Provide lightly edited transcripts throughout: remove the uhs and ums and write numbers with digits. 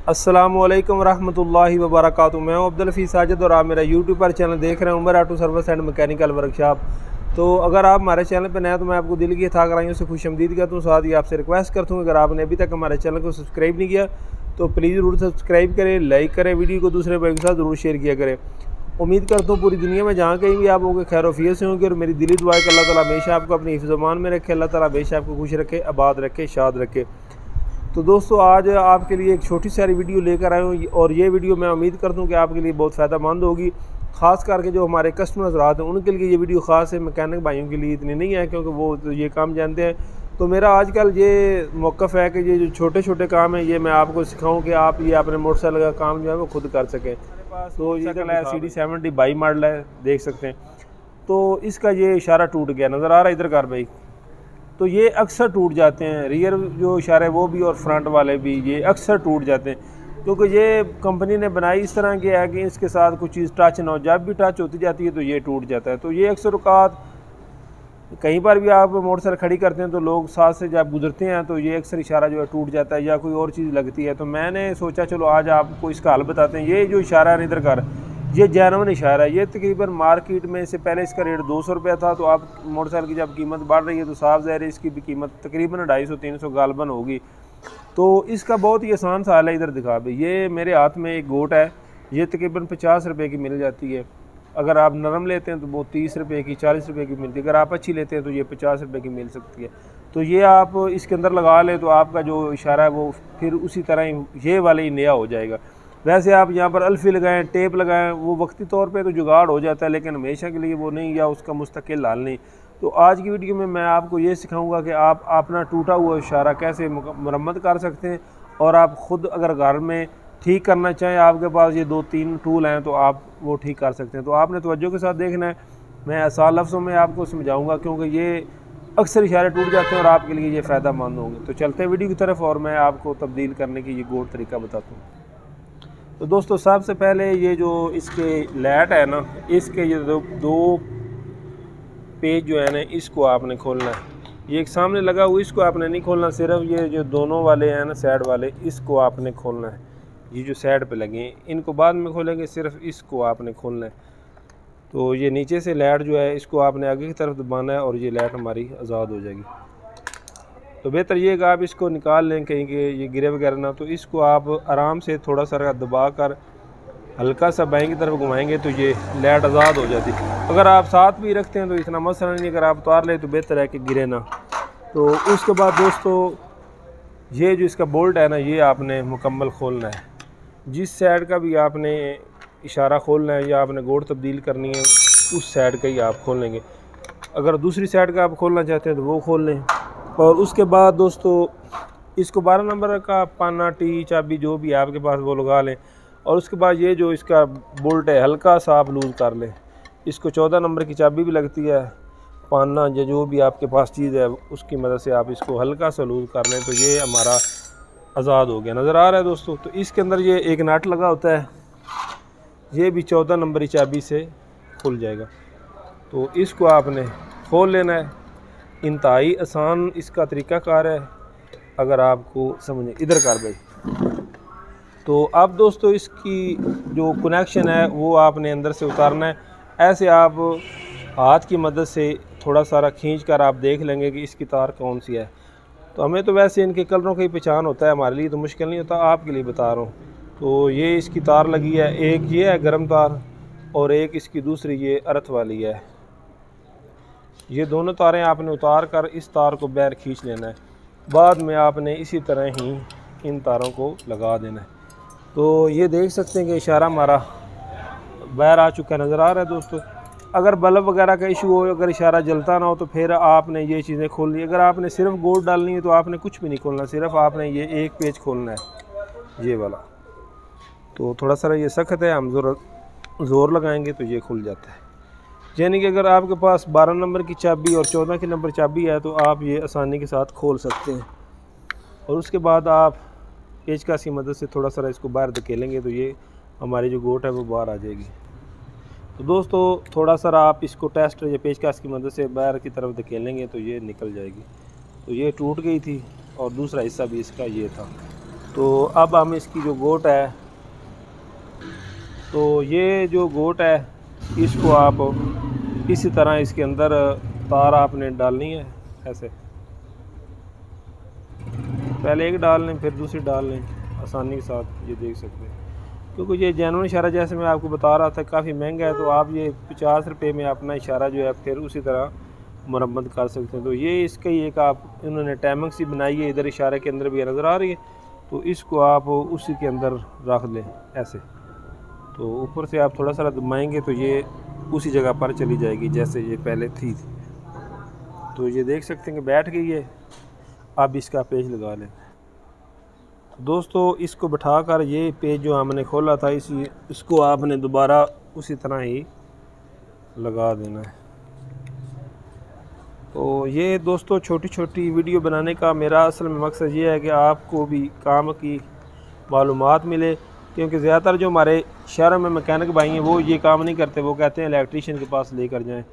अस्सलामुअलैकुम रहमतुल्लाहि व बरकातुहू। मैं हूं अब्दुल हफीज़ साजिद और आप मेरा यूट्यूब पर चैनल देख रहे हैं Umar auto service and mechanical workshop. तो अगर आप हमारे चैनल पर नए हैं तो मैं आपको दिल की था कराइयों से खुशमदीद करता हूँ। साथ ही आपसे रिक्वेस्ट करता हूँ अगर आपने अभी तक हमारे चैनल को सब्सक्राइब नहीं किया तो प्लीज़ ज़रूर सब्सक्राइब करें, लाइक करें, वीडियो को दूसरे भाई के साथ ज़रूर शेयर किया करें। उम्मीद करता हूँ पूरी दुनिया में जहाँ कहीं भी आप होंगे खैर वफियत से होंगे और मेरी दिली दुआ है कि अल्लाह ताला हमेशा आपको अपनी हिफ्ज़-ओ-मान में रखे, अल्लाह ताला हमेशा आपको खुश रखे, आबाद रखे, शाद रखे। तो दोस्तों आज आपके लिए एक छोटी सारी वीडियो लेकर आया हूँ और ये वीडियो मैं उम्मीद करता हूँ कि आपके लिए बहुत फ़ायदेमंद होगी। ख़ास करके जो हमारे कस्टमर्स रात हैं उनके लिए ये वीडियो ख़ास है, मैकेनिक भाइयों के लिए इतनी नहीं है क्योंकि वो तो ये काम जानते हैं। तो मेरा आजकल ये मौक़िफ़ है कि ये जो छोटे छोटे काम हैं ये मैं आपको सिखाऊँ कि आप ये अपने मोटरसाइकिल का काम जो है वो खुद कर सकें। तो ये है CD70 बाई मॉडल है, देख सकते हैं। तो इसका ये इशारा टूट गया, नज़र आ रहा है इधर कर भाई। तो ये अक्सर टूट जाते हैं, रियर जो इशारे वो भी और फ्रंट वाले भी ये अक्सर टूट जाते हैं क्योंकि ये कंपनी ने बनाई इस तरह की है कि इसके साथ कुछ चीज़ टच ना हो, जब भी टच होती जाती है तो ये टूट जाता है। तो ये अक्सर औक़ात कहीं पर भी आप मोटरसाइकिल खड़ी करते हैं तो लोग साथ से जब गुजरते हैं तो ये अक्सर इशारा जो है टूट जाता है या कोई और चीज़ लगती है। तो मैंने सोचा चलो आज आपको इसका हल बताते हैं। ये जो इशारा है इधर कर, ये जेन्युइन इशारा है। ये तकरीबन मार्केट में से पहले इसका रेट 200 रुपया था। तो आप मोटरसाइकिल की जब कीमत बढ़ रही है तो साफ ज़ाहिर है इसकी भी कीमत तकरीबन 250-300 गालबन होगी। तो इसका बहुत ही आसान सा हाल है, इधर दिखा भाई। ये मेरे हाथ में एक गोट है, ये तकरीबन 50 रुपये की मिल जाती है। अगर आप नरम लेते हैं तो वो 30 रुपये की 40 रुपये की मिलती है। अगर आप अच्छी लेते हैं तो ये 50 रुपये की मिल सकती है। तो ये आप इसके अंदर लगा लें तो आपका जो इशारा है वो फिर उसी तरह ही ये वाला ही नया हो जाएगा। वैसे आप यहाँ पर अल्फ़ी लगाएं, टेप लगाएं, वो वक्ती तौर पे तो जुगाड़ हो जाता है लेकिन हमेशा के लिए वो नहीं, या उसका मुस्तकिल हल नहीं। तो आज की वीडियो में मैं आपको ये सिखाऊंगा कि आप अपना टूटा हुआ इशारा कैसे मरम्मत कर सकते हैं और आप ख़ुद अगर घर में ठीक करना चाहें, आपके पास ये 2-3 टूल हैं तो आप वो ठीक कर सकते हैं। तो आपने तवज्जो के साथ देखना है, मैं आसान लफ्ज़ों में आपको समझाऊँगा क्योंकि ये अक्सर इशारे टूट जाते हैं और आपके लिए ये फ़ायदेमंद होंगे। तो चलते हैं वीडियो की तरफ और मैं आपको तब्दील करने की ये गोट तरीका बताता हूँ। तो दोस्तों सबसे पहले ये जो इसके लाइट है ना, इसके ये दो पेज जो है ना इसको आपने खोलना है। ये एक सामने लगा हुआ इसको आपने नहीं खोलना, सिर्फ ये जो दोनों वाले हैं ना साइड वाले इसको आपने खोलना है। ये जो साइड पे लगे हैं इनको बाद में खोलेंगे, सिर्फ इसको आपने खोलना है। तो ये नीचे से लाइट जो है इसको आपने आगे की तरफ दबाना है और ये लाइट हमारी आज़ाद हो जाएगी। तो बेहतर ये कि आप इसको निकाल लें कहीं के ये गिरे वगैरह ना। तो इसको आप आराम से थोड़ा सा दबा कर हल्का सा बाएं की तरफ घुमाएंगे तो ये लाइट आज़ाद हो जाती है। अगर आप साथ भी रखते हैं तो इतना मसला नहीं, अगर आप उतार लें तो बेहतर है कि गिरे ना। तो उसके बाद दोस्तों ये जो इसका बोल्ट है ना ये आपने मुकम्मल खोलना है। जिस साइड का भी आपने इशारा खोलना है या आपने गोट तब्दील करनी है उस साइड का ही आप खोल लेंगे। अगर दूसरी साइड का आप खोलना चाहते हैं तो वो खोल लें। और उसके बाद दोस्तों इसको 12 नंबर का पाना, टी, चाबी जो भी आपके पास वो लगा लें। और उसके बाद ये जो इसका बोल्ट है हल्का सा आप लूज़ कर लें। इसको 14 नंबर की चाबी भी लगती है, पाना या जो भी आपके पास चीज़ है उसकी मदद से आप इसको हल्का सा लूज़ कर लें तो ये हमारा आज़ाद हो गया। नज़र आ रहा है दोस्तों। तो इसके अंदर ये एक नट लगा होता है, ये भी 14 नंबर की चाबी से खुल जाएगा। तो इसको आपने खोल लेना है। इंतहाई आसान इसका तरीक़ाकार है अगर आपको समझे। इधर कर भाई। तो अब दोस्तों इसकी जो कनेक्शन है वो आपने अंदर से उतारना है। ऐसे आप हाथ की मदद से थोड़ा सारा खींच कर आप देख लेंगे कि इसकी तार कौन सी है। तो हमें तो वैसे इनके कलरों की पहचान होता है, हमारे लिए तो मुश्किल नहीं होता, आपके लिए बता रहा हूँ। तो ये इसकी तार लगी है, एक ये है गर्म तार और एक इसकी दूसरी ये अर्थ वाली है। ये दोनों तारें आपने उतार कर इस तार को बाहर खींच लेना है। बाद में आपने इसी तरह ही इन तारों को लगा देना है। तो ये देख सकते हैं कि इशारा हमारा बाहर आ चुका नज़र आ रहा है दोस्तों। अगर बल्ब वगैरह का इशू हो, अगर इशारा जलता ना हो तो फिर आपने ये चीज़ें खोलनी। अगर आपने सिर्फ गोट डालनी है तो आपने कुछ भी नहीं खोलना, सिर्फ आपने ये एक पेज खोलना है ये वाला। तो थोड़ा सा ये सख्त है, हम ज़ोर लगाएंगे तो ये खुल जाता है। यानी कि अगर आपके पास 12 नंबर की चाबी और 14 की नंबर चाबी है तो आप ये आसानी के साथ खोल सकते हैं। और उसके बाद आप पेचकस की मदद से थोड़ा सा इसको बाहर धकेलेंगे तो ये हमारी जो गोट है वो बाहर आ जाएगी। तो दोस्तों थोड़ा सा आप इसको टेस्ट या पेचकस की मदद से बाहर की तरफ धकेलेंगे तो ये निकल जाएगी। तो ये टूट गई थी और दूसरा हिस्सा भी इसका ये था। तो अब हम इसकी जो गोट है, तो ये जो गोट है इसको आप इसी तरह इसके अंदर तार आपने डालनी है। ऐसे पहले एक डाल लें फिर दूसरी डाल लें आसानी के साथ, ये देख सकते हैं। क्योंकि ये जेनुइन इशारा जैसे मैं आपको बता रहा था काफ़ी महंगा है, तो आप ये 50 रुपये में अपना इशारा जो है फिर उसी तरह मरम्मत कर सकते हैं। तो ये इसका ही एक आप इन्होंने टाइमिंग सी बनाई है, इधर इशारे के अंदर भी नज़र आ रही है, तो इसको आप उसी के अंदर रख लें ऐसे। तो ऊपर से आप थोड़ा सा दबाएंगे तो ये उसी जगह पर चली जाएगी जैसे ये पहले थी। तो ये देख सकते हैं कि बैठ गई है। अब इसका पेज लगा लें। तो दोस्तों इसको बैठा कर ये पेज जो हमने खोला था इसको आपने दोबारा उसी तरह ही लगा देना है। तो ये दोस्तों छोटी छोटी वीडियो बनाने का मेरा असल में मकसद ये है कि आपको भी काम की मालूमात मिले, क्योंकि ज़्यादातर जो हमारे शहरों में मैकेनिक भाई हैं वो ये काम नहीं करते, वो कहते हैं इलेक्ट्रीशियन के पास लेकर जाएं।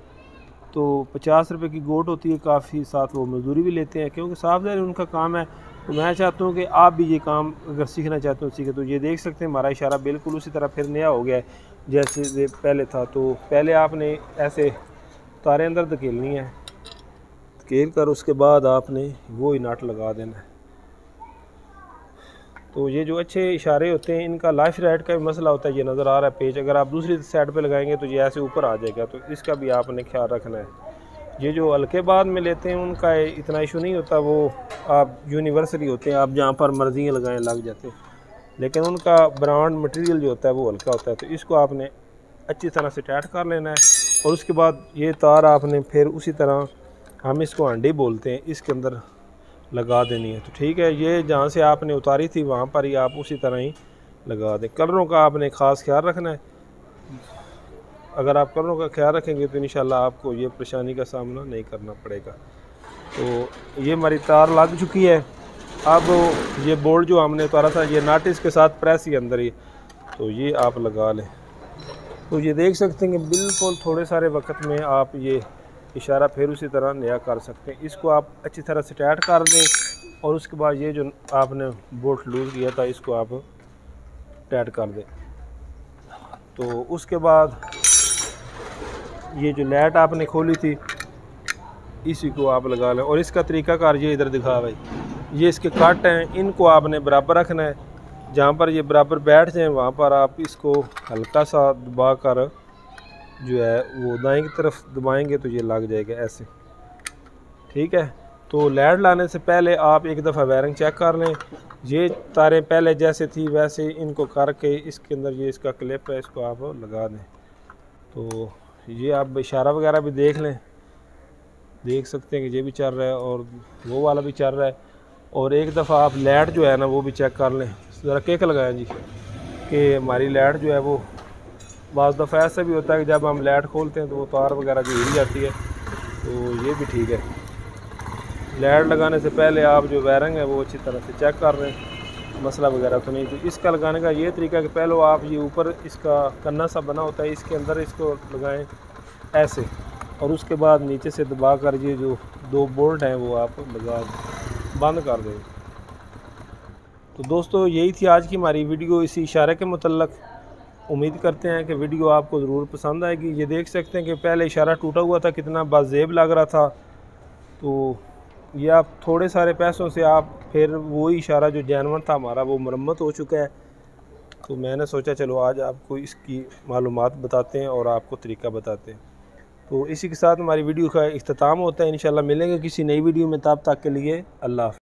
तो 50 रुपये की गोट होती है काफ़ी, साथ वो मजदूरी भी लेते हैं, क्योंकि साफ ज़ाहिर उनका काम है। तो मैं चाहता हूँ कि आप भी ये काम अगर सीखना चाहते हो सीखें। तो ये देख सकते हैं हमारा इशारा बिल्कुल उसी तरह फिर नया हो गया है जैसे पहले था। तो पहले आपने ऐसे तारे अंदर धकेलनी है, धकेल कर उसके बाद आपने वो ही नट लगा देना है। तो ये जो अच्छे इशारे होते हैं इनका लाइफ राइट का भी मसला होता है। ये नज़र आ रहा है पेज, अगर आप दूसरी साइड पे लगाएंगे तो ये ऐसे ऊपर आ जाएगा, तो इसका भी आपने ख्याल रखना है। ये जो हल्के बाद में लेते हैं उनका इतना इशू नहीं होता, वो आप यूनिवर्सली होते हैं, आप जहाँ पर मर्जी लगाएं लग जाते हैं, लेकिन उनका ब्रांड मटेरियल जो होता है वो हल्का होता है। तो इसको आपने अच्छी तरह से टाइट कर लेना है और उसके बाद ये तार आपने फिर उसी तरह, हम इसको हांडी बोलते हैं, इसके अंदर लगा देनी है। तो ठीक है, ये जहाँ से आपने उतारी थी वहाँ पर ही आप उसी तरह ही लगा दें। कलरों का आपने ख़ास ख्याल रखना है। अगर आप कलरों का ख्याल रखेंगे तो इंशाल्लाह आपको ये परेशानी का सामना नहीं करना पड़ेगा। तो ये हमारी तार लग चुकी है। अब ये बोल्ट जो हमने उतारा था ये नट इसके साथ प्रेस ही अंदर ही, तो ये आप लगा लें। तो ये देख सकते हैं कि बिल्कुल थोड़े सारे वक्त में आप ये इशारा फिर उसी तरह नया कर सकते हैं। इसको आप अच्छी तरह से टाइट कर दें और उसके बाद ये जो आपने बोल्ट लूज़ किया था इसको आप टाइट कर दें। तो उसके बाद ये जो लाइट आपने खोली थी इसी को आप लगा लें। और इसका तरीकाकार ये इधर दिखा भाई, ये इसके कट हैं, इनको आपने बराबर रखना है। जहाँ पर ये बराबर बैठ जाएँ वहाँ पर आप इसको हल्का सा दबा कर जो है वो दाएं की तरफ दबाएंगे तो ये लग जाएगा ऐसे। ठीक है, तो लाइट लाने से पहले आप एक दफ़ा वायरिंग चेक कर लें। ये तारें पहले जैसे थी वैसे इनको करके इसके अंदर ये इसका क्लिप है, इसको आप लगा दें। तो ये आप इशारा वगैरह भी देख लें, देख सकते हैं कि ये भी चल रहा है और वो वाला भी चल रहा है। और एक दफ़ा आप लाइट जो है ना वो भी चेक कर लें, ज़रा केक लगाएं जी कि हमारी लाइट जो है वो, बाज़ दफ़ा ऐसा भी होता है कि जब हम लाइट खोलते हैं तो वो तार वगैरह जो हिल जाती है, तो ये भी ठीक है। लाइट लगाने से पहले आप जो वायरिंग है वो अच्छी तरह से चेक कर रहे हैं, मसला वगैरह तो नहीं। तो इसका लगाने का ये तरीका कि पहले आप ये ऊपर इसका कन्ना सा बना होता है इसके अंदर इसको लगाएं ऐसे, और उसके बाद नीचे से दबा कर ये जो 2 बोल्ट हैं वो आप लगा बंद कर दें। तो दोस्तों यही थी आज की हमारी वीडियो इसी इशारे के मुतल्लक़। उम्मीद करते हैं कि वीडियो आपको ज़रूर पसंद आएगी। ये देख सकते हैं कि पहले इशारा टूटा हुआ था, कितना बाज़ेब लग रहा था। तो ये आप थोड़े सारे पैसों से आप फिर वही इशारा जो जेन्युइन था हमारा वो मरम्मत हो चुका है। तो मैंने सोचा चलो आज आपको इसकी मालूमात बताते हैं और आपको तरीका बताते हैं। तो इसी के साथ हमारी वीडियो का इख्तिताम होता है। इंशाल्लाह मिलेंगे किसी नई वीडियो में, तब तक के लिए अल्लाह हाफ़िज़।